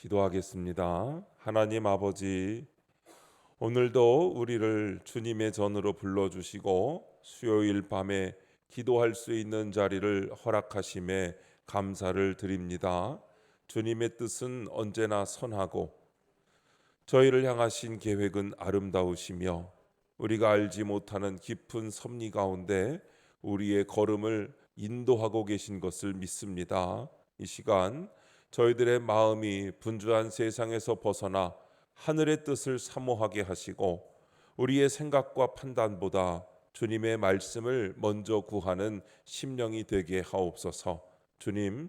기도하겠습니다. 하나님 아버지, 오늘도 우리를 주님의 전으로 불러주시고 수요일 밤에 기도할 수 있는 자리를 허락하심에 감사를 드립니다. 주님의 뜻은 언제나 선하고 저희를 향하신 계획은 아름다우시며 우리가 알지 못하는 깊은 섭리 가운데 우리의 걸음을 인도하고 계신 것을 믿습니다. 이 시간 저희들의 마음이 분주한 세상에서 벗어나 하늘의 뜻을 사모하게 하시고 우리의 생각과 판단보다 주님의 말씀을 먼저 구하는 심령이 되게 하옵소서. 주님,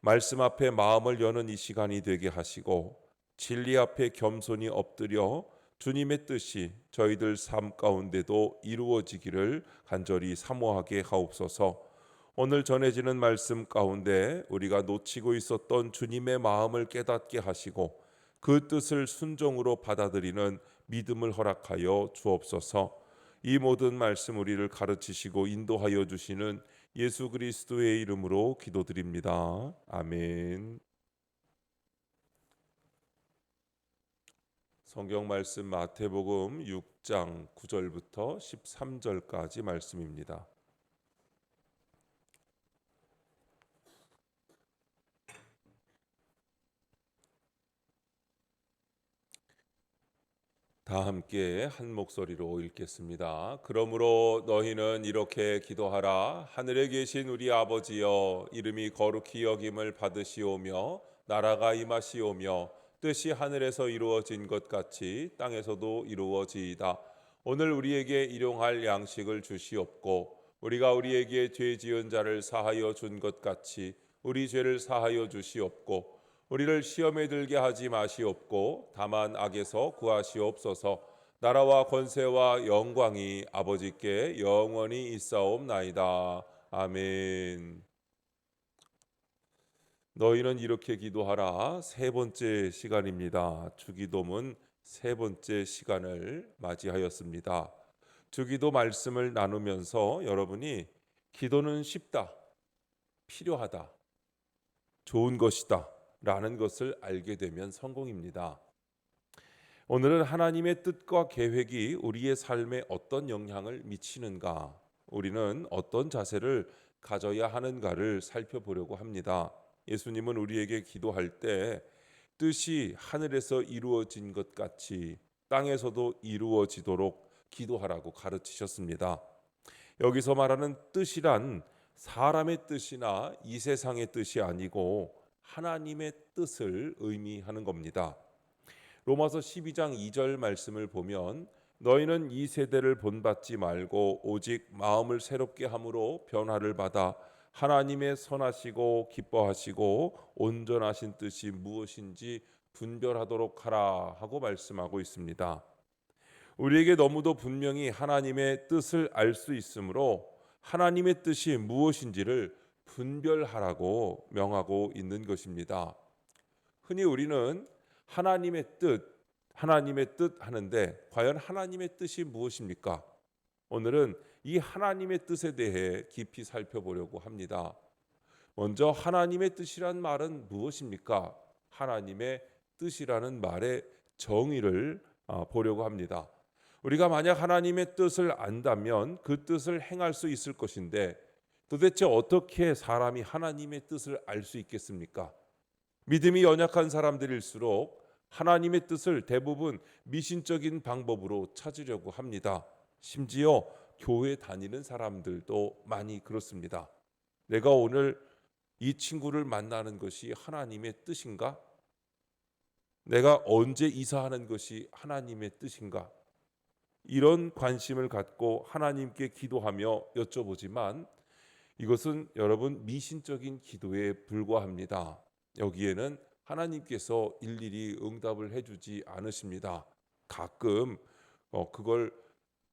말씀 앞에 마음을 여는 이 시간이 되게 하시고 진리 앞에 겸손히 엎드려 주님의 뜻이 저희들 삶 가운데도 이루어지기를 간절히 사모하게 하옵소서. 오늘 전해지는 말씀 가운데 우리가 놓치고 있었던 주님의 마음을 깨닫게 하시고 그 뜻을 순종으로 받아들이는 믿음을 허락하여 주옵소서. 이 모든 말씀 우리를 가르치시고 인도하여 주시는 예수 그리스도의 이름으로 기도드립니다. 아멘. 성경 말씀 마태복음 6장 9절부터 13절까지 말씀입니다. 다 함께 한 목소리로 읽겠습니다. 그러므로 너희는 이렇게 기도하라. 하늘에 계신 우리 아버지여, 이름이 거룩히 여김을 받으시오며 나라가 임하시오며 뜻이 하늘에서 이루어진 것 같이 땅에서도 이루어지이다. 오늘 우리에게 일용할 양식을 주시옵고 우리가 우리에게 죄 지은 자를 사하여 준 것 같이 우리 죄를 사하여 주시옵고 우리를 시험에 들게 하지 마시옵고 다만 악에서 구하시옵소서. 나라와 권세와 영광이 아버지께 영원히 있사옵나이다. 아멘. 너희는 이렇게 기도하라. 세 번째 시간입니다. 주기도문 세 번째 시간을 맞이하였습니다. 주기도 말씀을 나누면서 여러분이 기도는 쉽다, 필요하다, 좋은 것이다 라는 것을 알게 되면 성공입니다. 오늘은 하나님의 뜻과 계획이 우리의 삶에 어떤 영향을 미치는가, 우리는 어떤 자세를 가져야 하는가를 살펴보려고 합니다. 예수님은 우리에게 기도할 때 뜻이 하늘에서 이루어진 것 같이 땅에서도 이루어지도록 기도하라고 가르치셨습니다. 여기서 말하는 뜻이란 사람의 뜻이나 이 세상의 뜻이 아니고 하나님의 뜻을 의미하는 겁니다. 로마서 12장 2절 말씀을 보면 너희는 이 세대를 본받지 말고 오직 마음을 새롭게 함으로 변화를 받아 하나님의 선하시고 기뻐하시고 온전하신 뜻이 무엇인지 분별하도록 하라 하고 말씀하고 있습니다. 우리에게 너무도 분명히 하나님의 뜻을 알 수 있으므로 하나님의 뜻이 무엇인지를 분별하라고 명하고 있는 것입니다. 흔히 우리는 하나님의 뜻 하는데 과연 하나님의 뜻이 무엇입니까? 오늘은 이 하나님의 뜻에 대해 깊이 살펴보려고 합니다. 먼저 하나님의 뜻이란 말은 무엇입니까? 하나님의 뜻이라는 말의 정의를 보려고 합니다. 우리가 만약 하나님의 뜻을 안다면 그 뜻을 행할 수 있을 것인데 도대체 어떻게 사람이 하나님의 뜻을 알 수 있겠습니까? 믿음이 연약한 사람들일수록 하나님의 뜻을 대부분 미신적인 방법으로 찾으려고 합니다. 심지어 교회 다니는 사람들도 많이 그렇습니다. 내가 오늘 이 친구를 만나는 것이 하나님의 뜻인가? 내가 언제 이사하는 것이 하나님의 뜻인가? 이런 관심을 갖고 하나님께 기도하며 여쭤보지만 이것은 여러분 미신적인 기도에 불과합니다. 여기에는 하나님께서 일일이 응답을 해주지 않으십니다. 가끔 그걸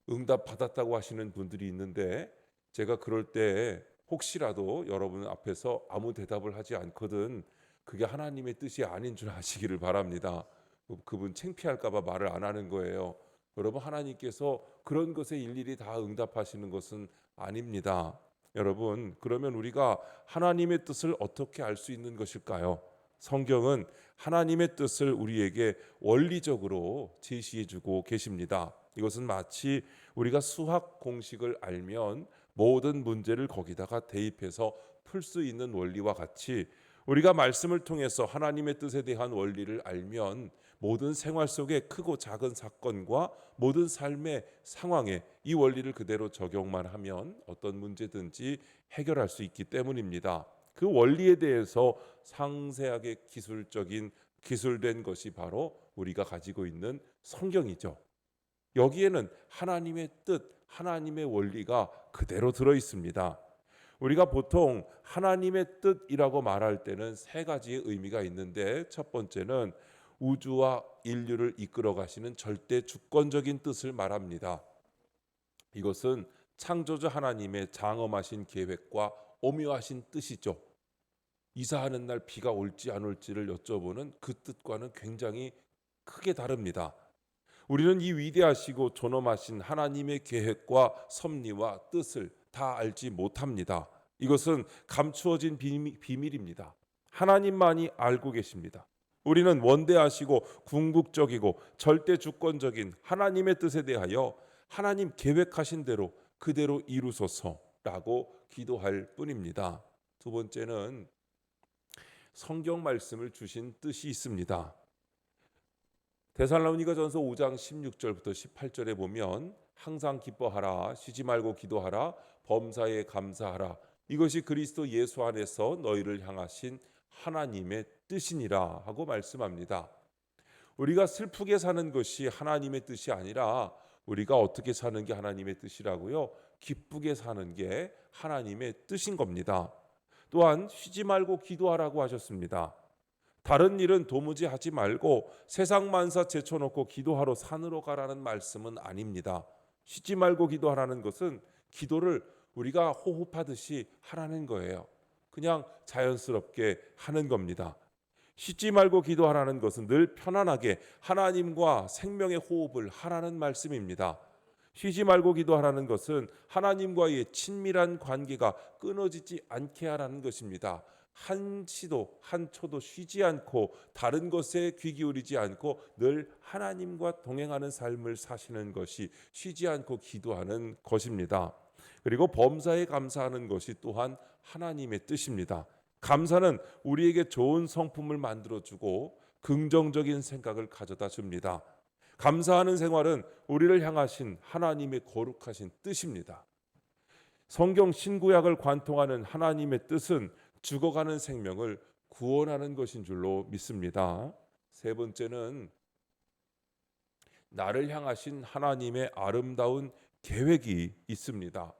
응답 받았다고 하시는 분들이 있는데 제가 그럴 때 혹시라도 여러분 앞에서 아무 대답을 하지 않거든 그게 하나님의 뜻이 아닌 줄 아시기를 바랍니다. 그분 창피할까 봐 말을 안 하는 거예요. 여러분 하나님께서 그런 것에 일일이 다 응답하시는 것은 아닙니다. 여러분 그러면 우리가 하나님의 뜻을 어떻게 알 수 있는 것일까요? 성경은 하나님의 뜻을 우리에게 원리적으로 제시해 주고 계십니다. 이것은 마치 우리가 수학 공식을 알면 모든 문제를 거기다가 대입해서 풀 수 있는 원리와 같이 우리가 말씀을 통해서 하나님의 뜻에 대한 원리를 알면 모든 생활 속의 크고 작은 사건과 모든 삶의 상황에 이 원리를 그대로 적용만 하면 어떤 문제든지 해결할 수 있기 때문입니다. 그 원리에 대해서 상세하게 기술된 것이 바로 우리가 가지고 있는 성경이죠. 여기에는 하나님의 뜻, 하나님의 원리가 그대로 들어 있습니다. 우리가 보통 하나님의 뜻이라고 말할 때는 세 가지의 의미가 있는데, 첫 번째는 우주와 인류를 이끌어 가시는 절대 주권적인 뜻을 말합니다. 이것은 창조주 하나님의 장엄하신 계획과 오묘하신 뜻이죠. 이사하는 날 비가 올지 안 올지를 여쭤보는 그 뜻과는 굉장히 크게 다릅니다. 우리는 이 위대하시고 존엄하신 하나님의 계획과 섭리와 뜻을 다 알지 못합니다. 이것은 감추어진 비밀입니다. 하나님만이 알고 계십니다. 우리는 원대하시고 궁극적이고 절대 주권적인 하나님의 뜻에 대하여 하나님 계획하신 대로 그대로 이루소서라고 기도할 뿐입니다. 두 번째는 성경 말씀을 주신 뜻이 있습니다. 데살로니가전서 5장 16절부터 18절에 보면 항상 기뻐하라, 쉬지 말고 기도하라, 범사에 감사하라, 이것이 그리스도 예수 안에서 너희를 향하신 하나님의 뜻이니라 하고 말씀합니다. 우리가 슬프게 사는 것이 하나님의 뜻이 아니라 우리가 어떻게 사는 게 하나님의 뜻이라고요? 기쁘게 사는 게 하나님의 뜻인 겁니다. 또한 쉬지 말고 기도하라고 하셨습니다. 다른 일은 도무지 하지 말고 세상 만사 제쳐놓고 기도하러 산으로 가라는 말씀은 아닙니다. 쉬지 말고 기도하라는 것은 기도를 우리가 호흡하듯이 하라는 거예요. 그냥 자연스럽게 하는 겁니다. 쉬지 말고 기도하라는 것은 늘 편안하게 하나님과 생명의 호흡을 하라는 말씀입니다. 쉬지 말고 기도하라는 것은 하나님과의 친밀한 관계가 끊어지지 않게 하라는 것입니다. 한 시도 한 초도 쉬지 않고 다른 것에 귀 기울이지 않고 늘 하나님과 동행하는 삶을 사시는 것이 쉬지 않고 기도하는 것입니다. 그리고 범사에 감사하는 것이 또한 하나님의 뜻입니다. 감사는 우리에게 좋은 성품을 만들어주고 긍정적인 생각을 가져다 줍니다. 감사하는 생활은 우리를 향하신 하나님의 거룩하신 뜻입니다. 성경 신구약을 관통하는 하나님의 뜻은 죽어가는 생명을 구원하는 것인 줄로 믿습니다. 세 번째는 나를 향하신 하나님의 아름다운 계획이 있습니다.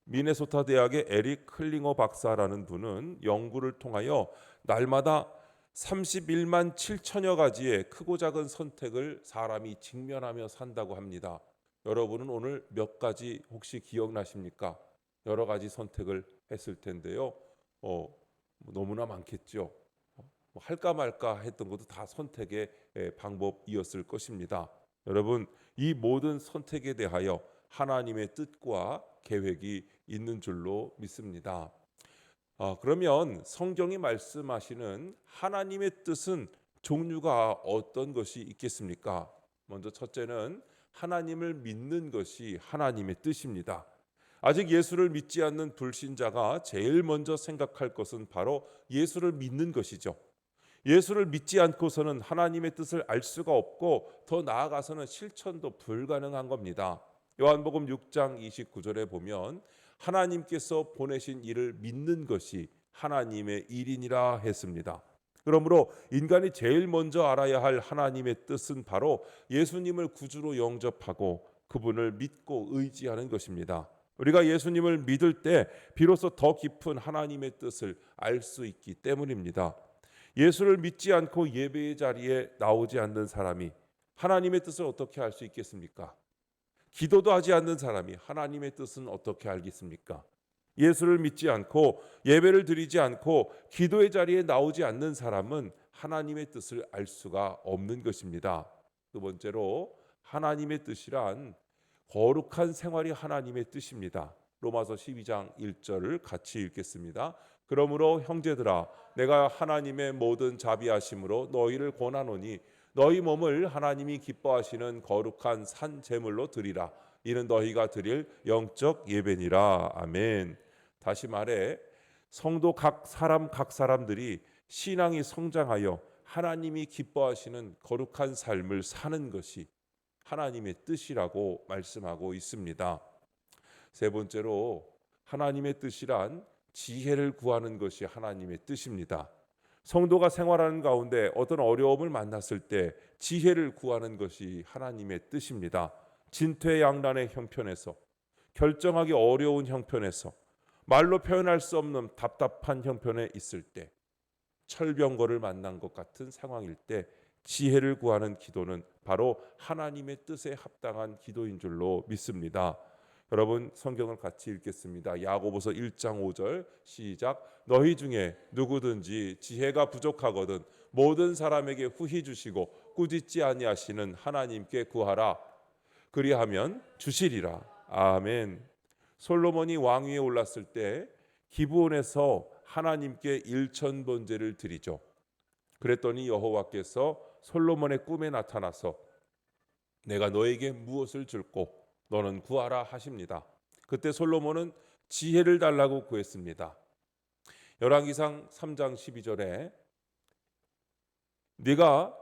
미네소타 대학의 에릭 클링어 박사라는 분은 연구를 통하여 날마다 31만 7천여 가지의 크고 작은 선택을 사람이 직면하며 산다고 합니다. 여러분은 오늘 몇 가지 혹시 기억나십니까? 여러 가지 선택을 했을 텐데요. 너무나 많겠죠. 할까 말까 했던 것도 다 선택의 방법이었을 것입니다. 여러분, 이 모든 선택에 대하여 하나님의 뜻과 계획이 있는 줄로 믿습니다. 그러면 성경이 말씀하시는 하나님의 뜻은 종류가 어떤 것이 있겠습니까? 먼저 첫째는 하나님을 믿는 것이 하나님의 뜻입니다. 아직 예수를 믿지 않는 불신자가 제일 먼저 생각할 것은 바로 예수를 믿는 것이죠. 예수를 믿지 않고서는 하나님의 뜻을 알 수가 없고 더 나아가서는 실천도 불가능한 겁니다. 요한복음 6장 29절에 보면 하나님께서 보내신 이를 믿는 것이 하나님의 일이니라 했습니다. 그러므로 인간이 제일 먼저 알아야 할 하나님의 뜻은 바로 예수님을 구주로 영접하고 그분을 믿고 의지하는 것입니다. 우리가 예수님을 믿을 때 비로소 더 깊은 하나님의 뜻을 알 수 있기 때문입니다. 예수를 믿지 않고 예배의 자리에 나오지 않는 사람이 하나님의 뜻을 어떻게 알 수 있겠습니까? 기도도 하지 않는 사람이 하나님의 뜻은 어떻게 알겠습니까? 예수를 믿지 않고 예배를 드리지 않고 기도의 자리에 나오지 않는 사람은 하나님의 뜻을 알 수가 없는 것입니다. 두 번째로 하나님의 뜻이란 거룩한 생활이 하나님의 뜻입니다. 로마서 12장 1절을 같이 읽겠습니다. 그러므로 형제들아 내가 하나님의 모든 자비하심으로 너희를 권하노니 너희 몸을 하나님이 기뻐하시는 거룩한 산 제물로 드리라. 이는 너희가 드릴 영적 예배니라. 아멘. 다시 말해 성도 각 사람들이 신앙이 성장하여 하나님이 기뻐하시는 거룩한 삶을 사는 것이 하나님의 뜻이라고 말씀하고 있습니다. 세 번째로 하나님의 뜻이란 지혜를 구하는 것이 하나님의 뜻입니다. 성도가 생활하는 가운데 어떤 어려움을 만났을 때 지혜를 구하는 것이 하나님의 뜻입니다. 진퇴양난의 형편에서, 결정하기 어려운 형편에서, 말로 표현할 수 없는 답답한 형편에 있을 때, 철병거를 만난 것 같은 상황일 때 지혜를 구하는 기도는 바로 하나님의 뜻에 합당한 기도인 줄로 믿습니다. 여러분 성경을 같이 읽겠습니다. 야고보서 1장 5절 시작. 너희 중에 누구든지 지혜가 부족하거든 모든 사람에게 후히 주시고 꾸짖지 아니하시는 하나님께 구하라. 그리하면 주시리라. 아멘. 솔로몬이 왕위에 올랐을 때 기브온에서 하나님께 일천번제를 드리죠. 그랬더니 여호와께서 솔로몬의 꿈에 나타나서 내가 너에게 무엇을 줄고 너는 구하라 하십니다. 그때 솔로몬은 지혜를 달라고 구했습니다. 열왕기상 3장 12절에 내가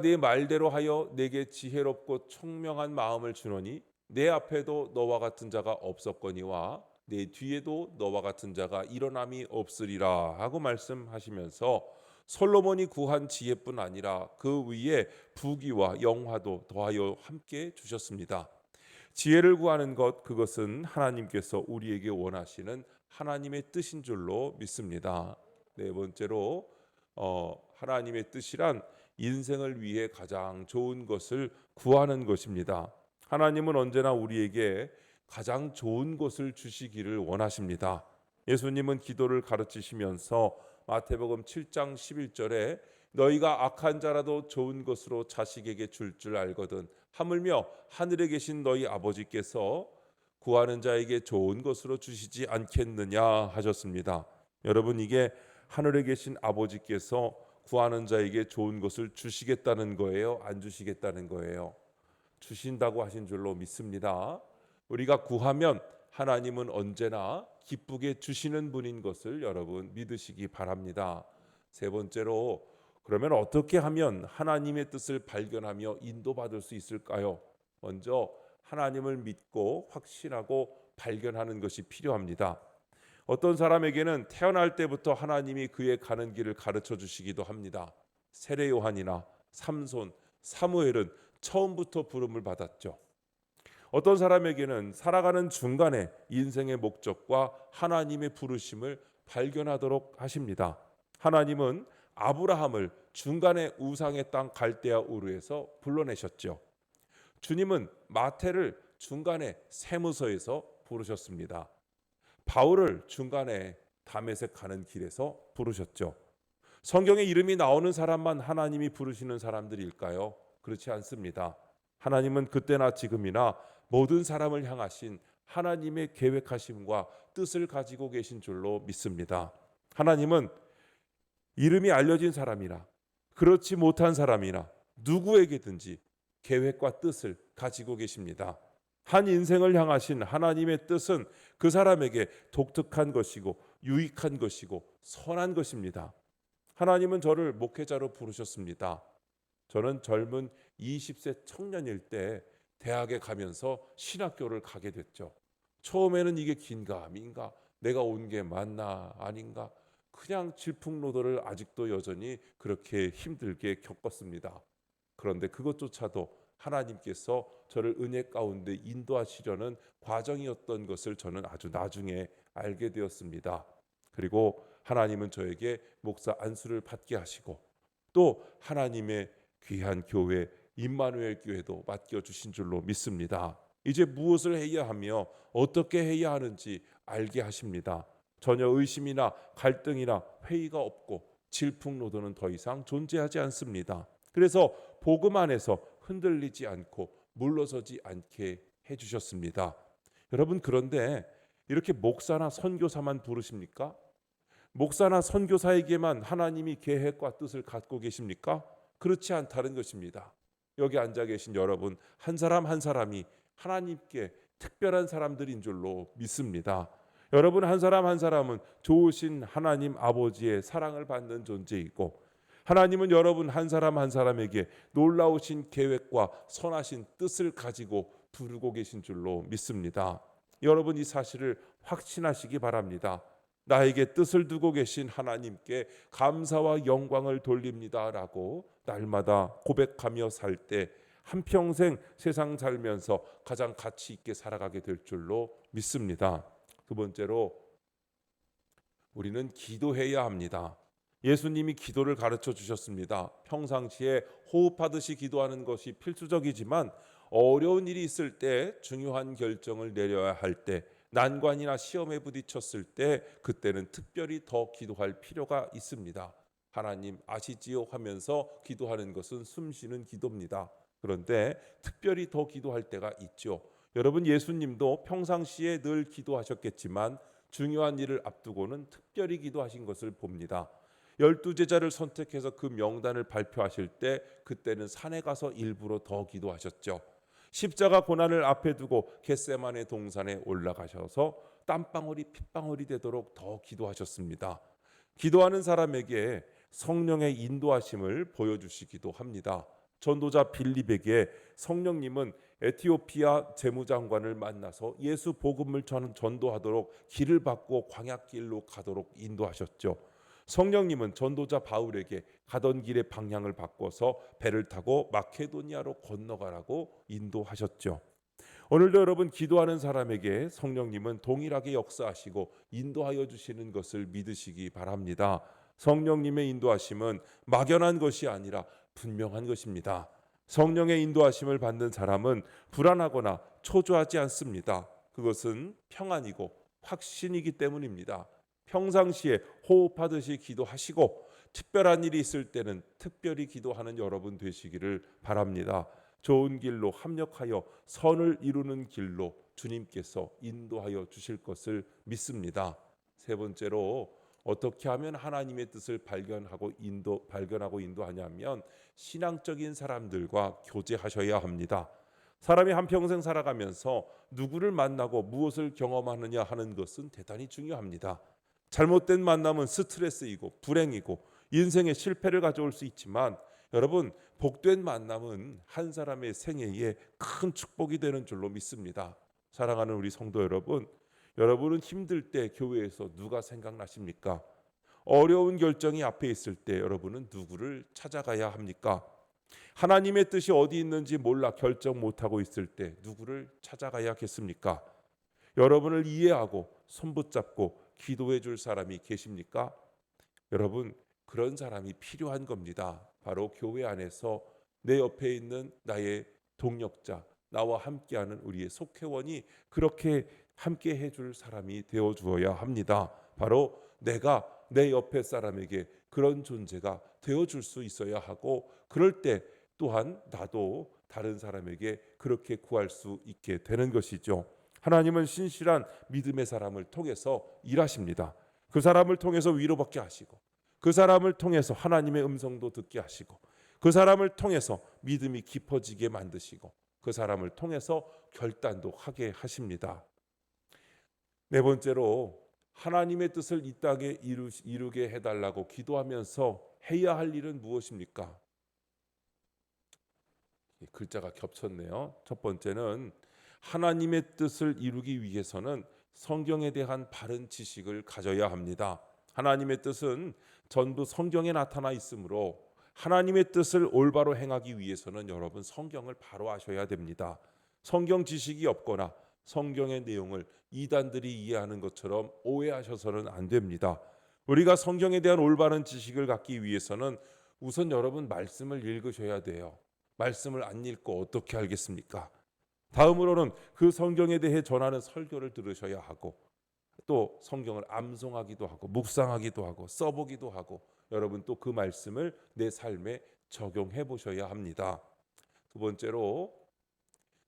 네 말대로 하여 내게 지혜롭고 총명한 마음을 주노니 내 앞에도 너와 같은 자가 없었거니와 내 뒤에도 너와 같은 자가 일어남이 없으리라 하고 말씀하시면서 솔로몬이 구한 지혜뿐 아니라 그 위에 부귀와 영화도 더하여 함께 주셨습니다. 지혜를 구하는 것, 그것은 하나님께서 우리에게 원하시는 하나님의 뜻인 줄로 믿습니다. 네 번째로 하나님의 뜻이란 인생을 위해 가장 좋은 것을 구하는 것입니다. 하나님은 언제나 우리에게 가장 좋은 것을 주시기를 원하십니다. 예수님은 기도를 가르치시면서 마태복음 7장 11절에 너희가 악한 자라도 좋은 것으로 자식에게 줄 알거든 하물며 하늘에 계신 너희 아버지께서 구하는 자에게 좋은 것으로 주시지 않겠느냐 하셨습니다. 여러분 이게 하늘에 계신 아버지께서 구하는 자에게 좋은 것을 주시겠다는 거예요? 안 주시겠다는 거예요? 주신다고 하신 줄로 믿습니다. 우리가 구하면 하나님은 언제나 기쁘게 주시는 분인 것을 여러분 믿으시기 바랍니다. 세 번째로 그러면 어떻게 하면 하나님의 뜻을 발견하며 인도받을 수 있을까요? 먼저 하나님을 믿고 확신하고 발견하는 것이 필요합니다. 어떤 사람에게는 태어날 때부터 하나님이 그의 가는 길을 가르쳐 주시기도 합니다. 세례 요한이나 삼손, 사무엘은 처음부터 부름을 받았죠. 어떤 사람에게는 살아가는 중간에 인생의 목적과 하나님의 부르심을 발견하도록 하십니다. 하나님은 아브라함을 중간에 우상의 땅 갈대아 우르에서 불러내셨죠. 주님은 마태를 중간에 세무서에서 부르셨습니다. 바울을 중간에 다메섹 가는 길에서 부르셨죠. 성경에 이름이 나오는 사람만 하나님이 부르시는 사람들일까요? 그렇지 않습니다. 하나님은 그때나 지금이나 모든 사람을 향하신 하나님의 계획하심과 뜻을 가지고 계신 줄로 믿습니다. 하나님은 이름이 알려진 사람이나 그렇지 못한 사람이나 누구에게든지 계획과 뜻을 가지고 계십니다. 한 인생을 향하신 하나님의 뜻은 그 사람에게 독특한 것이고 유익한 것이고 선한 것입니다. 하나님은 저를 목회자로 부르셨습니다. 저는 젊은 20세 청년일 때 대학에 가면서 신학교를 가게 됐죠. 처음에는 이게 긴가 민가, 내가 온 게 맞나 아닌가, 그냥 질풍노도를 아직도 여전히 그렇게 힘들게 겪었습니다. 그런데 그것조차도 하나님께서 저를 은혜 가운데 인도하시려는 과정이었던 것을 저는 아주 나중에 알게 되었습니다. 그리고 하나님은 저에게 목사 안수를 받게 하시고 또 하나님의 귀한 교회 임마누엘 교회도 맡겨주신 줄로 믿습니다. 이제 무엇을 해야 하며 어떻게 해야 하는지 알게 하십니다. 전혀 의심이나 갈등이나 회의가 없고 질풍노도는 더 이상 존재하지 않습니다. 그래서 복음 안에서 흔들리지 않고 물러서지 않게 해주셨습니다. 여러분, 그런데 이렇게 목사나 선교사만 부르십니까? 목사나 선교사에게만 하나님이 계획과 뜻을 갖고 계십니까? 그렇지 않다는 것입니다. 여기 앉아 계신 여러분 한 사람 한 사람이 하나님께 특별한 사람들인 줄로 믿습니다. 여러분 한 사람 한 사람은 좋으신 하나님 아버지의 사랑을 받는 존재이고, 하나님은 여러분 한 사람 한 사람에게 놀라우신 계획과 선하신 뜻을 가지고 부르고 계신 줄로 믿습니다. 여러분 이 사실을 확신하시기 바랍니다. 나에게 뜻을 두고 계신 하나님께 감사와 영광을 돌립니다라고 날마다 고백하며 살 때 한평생 세상 살면서 가장 가치 있게 살아가게 될 줄로 믿습니다. 두 번째로, 우리는 기도해야 합니다. 예수님이 기도를 가르쳐 주셨습니다. 평상시에 호흡하듯이 기도하는 것이 필수적이지만 어려운 일이 있을 때, 중요한 결정을 내려야 할 때, 난관이나 시험에 부딪혔을 때, 그때는 특별히 더 기도할 필요가 있습니다. 하나님 아시지요 하면서 기도하는 것은 숨쉬는 기도입니다. 그런데 특별히 더 기도할 때가 있죠. 여러분, 예수님도 평상시에 늘 기도하셨겠지만 중요한 일을 앞두고는 특별히 기도하신 것을 봅니다. 12제자를 선택해서 그 명단을 발표하실 때 그때는 산에 가서 일부러 더 기도하셨죠. 십자가 고난을 앞에 두고 겟세마네 동산에 올라가셔서 땀방울이 핏방울이 되도록 더 기도하셨습니다. 기도하는 사람에게 성령의 인도하심을 보여주시기도 합니다. 전도자 빌립에게 성령님은 에티오피아 재무장관을 만나서 예수 복음을 전도하도록 길을 받고 광야길로 가도록 인도하셨죠. 성령님은 전도자 바울에게 가던 길의 방향을 바꿔서 배를 타고 마케도니아로 건너가라고 인도하셨죠. 오늘도 여러분 기도하는 사람에게 성령님은 동일하게 역사하시고 인도하여 주시는 것을 믿으시기 바랍니다. 성령님의 인도하심은 막연한 것이 아니라 분명한 것입니다. 성령의 인도하심을 받는 사람은 불안하거나 초조하지 않습니다. 그것은 평안이고 확신이기 때문입니다. 평상시에 호흡하듯이 기도하시고 특별한 일이 있을 때는 특별히 기도하는 여러분 되시기를 바랍니다. 좋은 길로 합력하여 선을 이루는 길로 주님께서 인도하여 주실 것을 믿습니다. 세 번째로, 어떻게 하면 하나님의 뜻을 발견하고 인도하냐면 신앙적인 사람들과 교제하셔야 합니다. 사람이 한평생 살아가면서 누구를 만나고 무엇을 경험하느냐 하는 것은 대단히 중요합니다. 잘못된 만남은 스트레스이고 불행이고 인생의 실패를 가져올 수 있지만, 여러분 복된 만남은 한 사람의 생애에 큰 축복이 되는 줄로 믿습니다. 사랑하는 우리 성도 여러분, 여러분은 힘들 때 교회에서 누가 생각나십니까? 어려운 결정이 앞에 있을 때 여러분은 누구를 찾아가야 합니까? 하나님의 뜻이 어디 있는지 몰라 결정 못하고 있을 때 누구를 찾아가야겠습니까? 여러분을 이해하고 손붙잡고 기도해 줄 사람이 계십니까? 여러분, 그런 사람이 필요한 겁니다. 바로 교회 안에서 내 옆에 있는 나의 동역자, 나와 함께하는 우리의 속회원이 그렇게 함께 해줄 사람이 되어 주어야 합니다. 바로 내가 내 옆에 사람에게 그런 존재가 되어 줄 수 있어야 하고, 그럴 때 또한 나도 다른 사람에게 그렇게 구할 수 있게 되는 것이죠. 하나님은 신실한 믿음의 사람을 통해서 일하십니다. 그 사람을 통해서 위로받게 하시고, 그 사람을 통해서 하나님의 음성도 듣게 하시고, 그 사람을 통해서 믿음이 깊어지게 만드시고, 그 사람을 통해서 결단도 하게 하십니다. 네 번째로, 하나님의 뜻을 이 땅에 이루게 해달라고 기도하면서 해야 할 일은 무엇입니까? 글자가 겹쳤네요. 첫 번째는, 하나님의 뜻을 이루기 위해서는 성경에 대한 바른 지식을 가져야 합니다. 하나님의 뜻은 전부 성경에 나타나 있으므로 하나님의 뜻을 올바로 행하기 위해서는 여러분 성경을 바로 아셔야 됩니다. 성경 지식이 없거나 성경의 내용을 이단들이 이해하는 것처럼 오해하셔서는 안 됩니다. 우리가 성경에 대한 올바른 지식을 갖기 위해서는 우선 여러분 말씀을 읽으셔야 돼요. 말씀을 안 읽고 어떻게 알겠습니까? 다음으로는 그 성경에 대해 전하는 설교를 들으셔야 하고, 또 성경을 암송하기도 하고 묵상하기도 하고 써보기도 하고, 여러분 또 그 말씀을 내 삶에 적용해 보셔야 합니다. 두 번째로,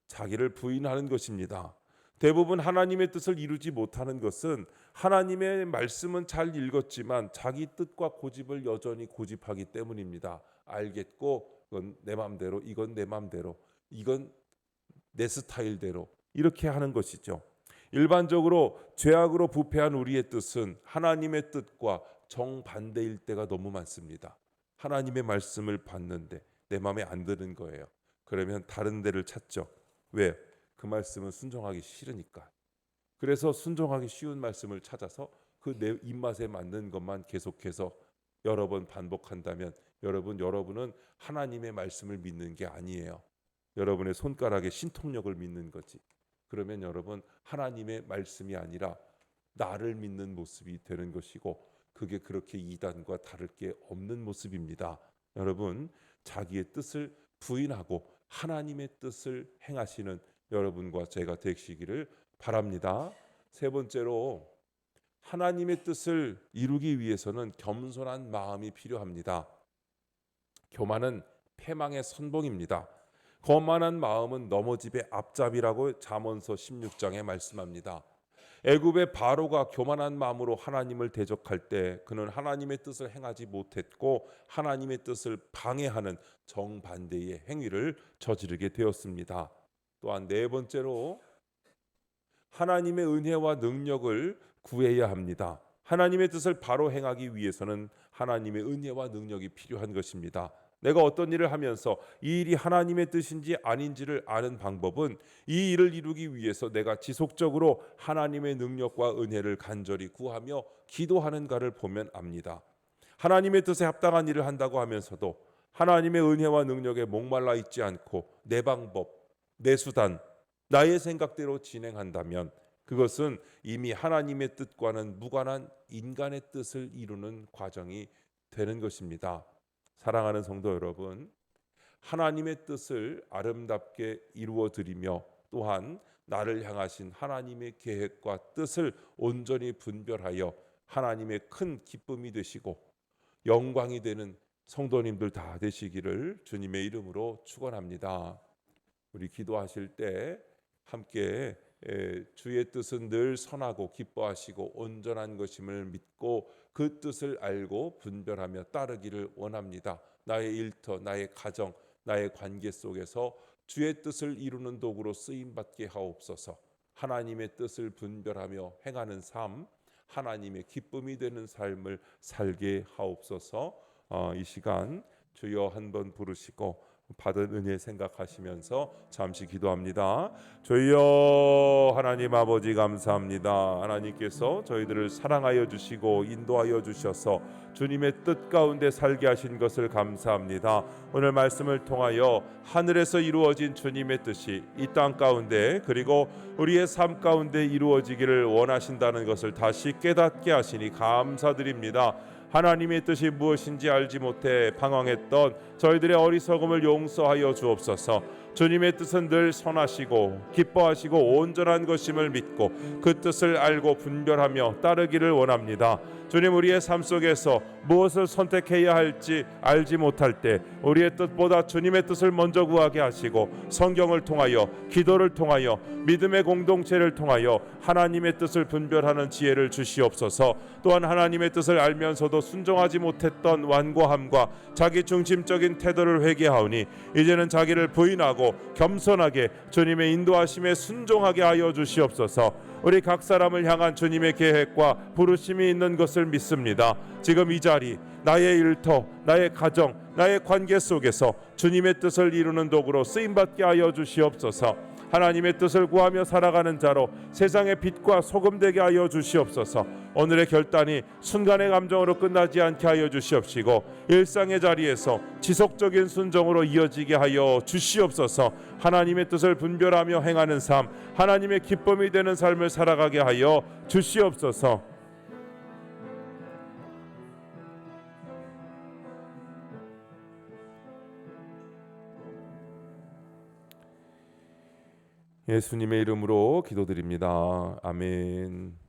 자기를 부인하는 것입니다. 대부분 하나님의 뜻을 이루지 못하는 것은 하나님의 말씀은 잘 읽었지만 자기 뜻과 고집을 여전히 고집하기 때문입니다. 알겠고 이건 내 맘대로, 이건 내 맘대로, 이건 내 스타일대로 이렇게 하는 것이죠. 일반적으로 죄악으로 부패한 우리의 뜻은 하나님의 뜻과 정반대일 때가 너무 많습니다. 하나님의 말씀을 받는데 내 마음에 안 드는 거예요. 그러면 다른 데를 찾죠. 왜? 그 말씀은 순종하기 싫으니까. 그래서 순종하기 쉬운 말씀을 찾아서 그 내 입맛에 맞는 것만 계속해서 여러 번 반복한다면 여러분은 하나님의 말씀을 믿는 게 아니에요. 여러분의 손가락에 신통력을 믿는 거지. 그러면 여러분 하나님의 말씀이 아니라 나를 믿는 모습이 되는 것이고 그게 그렇게 이단과 다를 게 없는 모습입니다. 여러분 자기의 뜻을 부인하고 하나님의 뜻을 행하시는 여러분과 제가 되시기를 바랍니다. 세 번째로 하나님의 뜻을 이루기 위해서는 겸손한 마음이 필요합니다. 교만은 패망의 선봉입니다. 거만한 마음은 넘어집의 앞잡이라고 잠언서 16장에 말씀합니다. 애굽의 바로가 교만한 마음으로 하나님을 대적할 때 그는 하나님의 뜻을 행하지 못했고 하나님의 뜻을 방해하는 정반대의 행위를 저지르게 되었습니다. 또한 네 번째로 하나님의 은혜와 능력을 구해야 합니다. 하나님의 뜻을 바로 행하기 위해서는 하나님의 은혜와 능력이 필요한 것입니다. 내가 어떤 일을 하면서 이 일이 하나님의 뜻인지 아닌지를 아는 방법은 이 일을 이루기 위해서 내가 지속적으로 하나님의 능력과 은혜를 간절히 구하며 기도하는가를 보면 압니다. 하나님의 뜻에 합당한 일을 한다고 하면서도 하나님의 은혜와 능력에 목말라 있지 않고 내 방법, 내 수단, 나의 생각대로 진행한다면 그것은 이미 하나님의 뜻과는 무관한 인간의 뜻을 이루는 과정이 되는 것입니다. 사랑하는 성도 여러분, 하나님의 뜻을 아름답게 이루어 드리며 또한 나를 향하신 하나님의 계획과 뜻을 온전히 분별하여 하나님의 큰 기쁨이 되시고 영광이 되는 성도님들 다 되시기를 주님의 이름으로 축원합니다. 우리 기도하실 때 함께 주의 뜻은 늘 선하고 기뻐하시고 온전한 것임을 믿고 그 뜻을 알고 분별하며 따르기를 원합니다. 나의 일터, 나의 가정, 나의 관계 속에서 주의 뜻을 이루는 도구로 쓰임받게 하옵소서. 하나님의 뜻을 분별하며 행하는 삶, 하나님의 기쁨이 되는 삶을 살게 하옵소서. 이 시간 주여 한번 부르시고 받은 은혜 생각하시면서 잠시 기도합니다. 주여 하나님 아버지 감사합니다. 하나님께서 저희들을 사랑하여 주시고 인도하여 주셔서 주님의 뜻 가운데 살게 하신 것을 감사합니다. 오늘 말씀을 통하여 하늘에서 이루어진 주님의 뜻이 이 땅 가운데 그리고 우리의 삶 가운데 이루어지기를 원하신다는 것을 다시 깨닫게 하시니 감사드립니다. 하나님의 뜻이 무엇인지 알지 못해 방황했던 저희들의 어리석음을 용서하여 주옵소서. 주님의 뜻은 늘 선하시고 기뻐하시고 온전한 것임을 믿고 그 뜻을 알고 분별하며 따르기를 원합니다. 주님, 우리의 삶 속에서 무엇을 선택해야 할지 알지 못할 때 우리의 뜻보다 주님의 뜻을 먼저 구하게 하시고 성경을 통하여 기도를 통하여 믿음의 공동체를 통하여 하나님의 뜻을 분별하는 지혜를 주시옵소서. 또한 하나님의 뜻을 알면서도 순종하지 못했던 완고함과 자기 중심적인 태도를 회개하오니 이제는 자기를 부인하고 겸손하게 주님의 인도하심에 순종하게 하여 주시옵소서. 우리 각 사람을 향한 주님의 계획과 부르심이 있는 것을 믿습니다. 지금 이 자리, 나의 일터, 나의 가정, 나의 관계 속에서 주님의 뜻을 이루는 도구로 쓰임받게 하여 주시옵소서. 하나님의 뜻을 구하며 살아가는 자로 세상의 빛과 소금 되게 하여 주시옵소서. 오늘의 결단이 순간의 감정으로 끝나지 않게 하여 주시옵시고 일상의 자리에서 지속적인 순종으로 이어지게 하여 주시옵소서. 하나님의 뜻을 분별하며 행하는 삶, 하나님의 기쁨이 되는 삶을 살아가게 하여 주시옵소서. 예수님의 이름으로 기도드립니다. 아멘.